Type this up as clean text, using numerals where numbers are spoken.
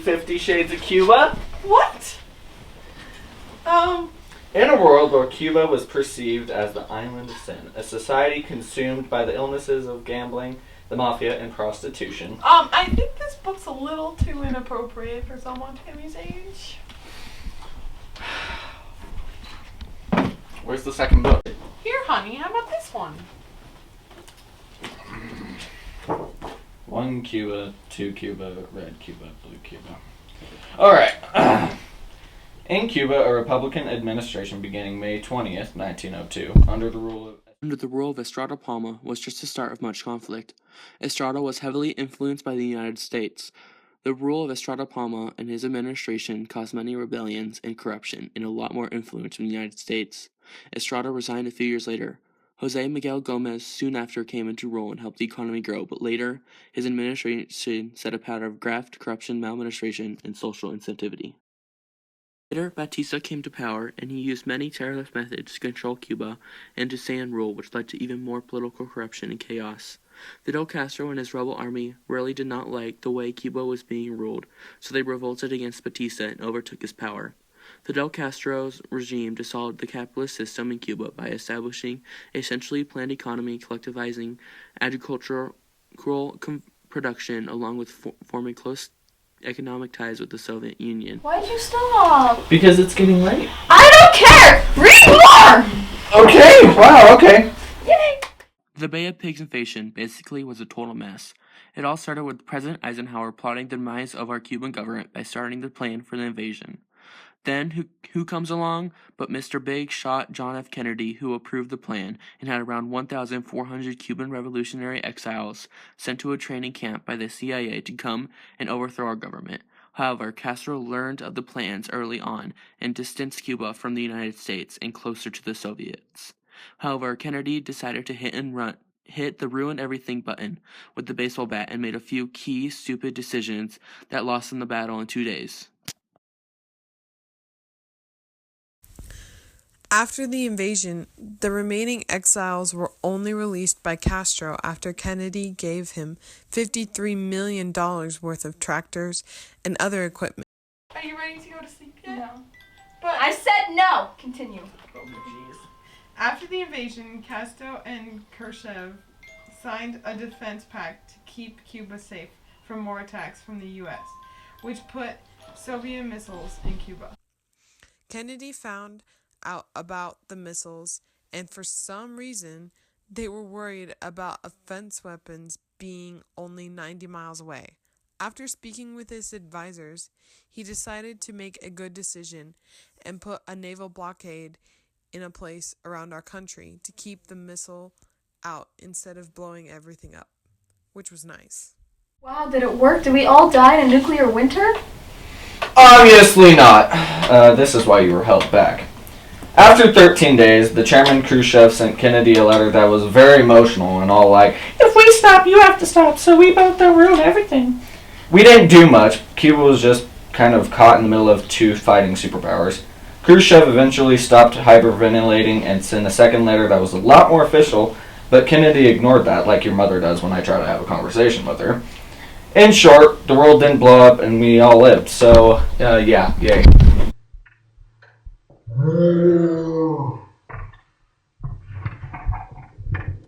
50 Shades of Cuba? What? In a world where Cuba was perceived as the island of sin, a society consumed by the illnesses of gambling, the mafia, and prostitution. I think this book's a little too inappropriate for someone Tammy's age. Where's the second book? Here, honey, how about this one? 1 Cuba, 2 Cuba, red Cuba, blue Cuba. Alright. In Cuba, a Republican administration beginning May 20th, 1902, under the rule of Estrada Palma was just the start of much conflict. Estrada was heavily influenced by the United States. The rule of Estrada Palma and his administration caused many rebellions and corruption and a lot more influence from the United States. Estrada resigned a few years later. Jose Miguel Gomez soon after came into rule and helped the economy grow, but later his administration set a pattern of graft, corruption, maladministration, and social insensitivity. Later, Batista came to power, and he used many tireless methods to control Cuba and to stay in rule, which led to even more political corruption and chaos. Fidel Castro and his rebel army really did not like the way Cuba was being ruled, so they revolted against Batista and overtook his power. Fidel Castro's regime dissolved the capitalist system in Cuba by establishing a centrally planned economy, collectivizing agricultural production, along with forming close economic ties with the Soviet Union. Why'd you stop? Because it's getting late. I don't care! Read more! Okay, wow, okay. Yay! The Bay of Pigs invasion basically was a total mess. It all started with President Eisenhower plotting the demise of our Cuban government by starting the plan for the invasion. Then, who comes along but Mr. Big Shot John F. Kennedy, who approved the plan and had around 1,400 Cuban revolutionary exiles sent to a training camp by the CIA to come and overthrow our government. However, Castro learned of the plans early on and distanced Cuba from the United States and closer to the Soviets. However, Kennedy decided to hit the ruin everything button with the baseball bat and made a few key, stupid decisions that lost him the battle in 2 days. After the invasion, the remaining exiles were only released by Castro after Kennedy gave him $53 million worth of tractors and other equipment. Are you ready to go to sleep yet? No. But I said no! Continue. Oh, jeez. after the invasion, Castro and Khrushchev signed a defense pact to keep Cuba safe from more attacks from the U.S., which put Soviet missiles in Cuba. Kennedy found out about the missiles, and for some reason, they were worried about offense weapons being only 90 miles away. After speaking with his advisors, he decided to make a good decision and put a naval blockade in a place around our country to keep the missile out instead of blowing everything up, which was nice. Wow, did it work? Did we all die in a nuclear winter? Obviously not. This is why you were held back. After 13 days, the chairman Khrushchev sent Kennedy a letter that was very emotional and all like, "If we stop, you have to stop, so we both don't ruin everything." We didn't do much. Cuba was just kind of caught in the middle of two fighting superpowers. Khrushchev eventually stopped hyperventilating and sent a second letter that was a lot more official, but Kennedy ignored that like your mother does when I try to have a conversation with her. In short, the world didn't blow up and we all lived, so, yeah, yay.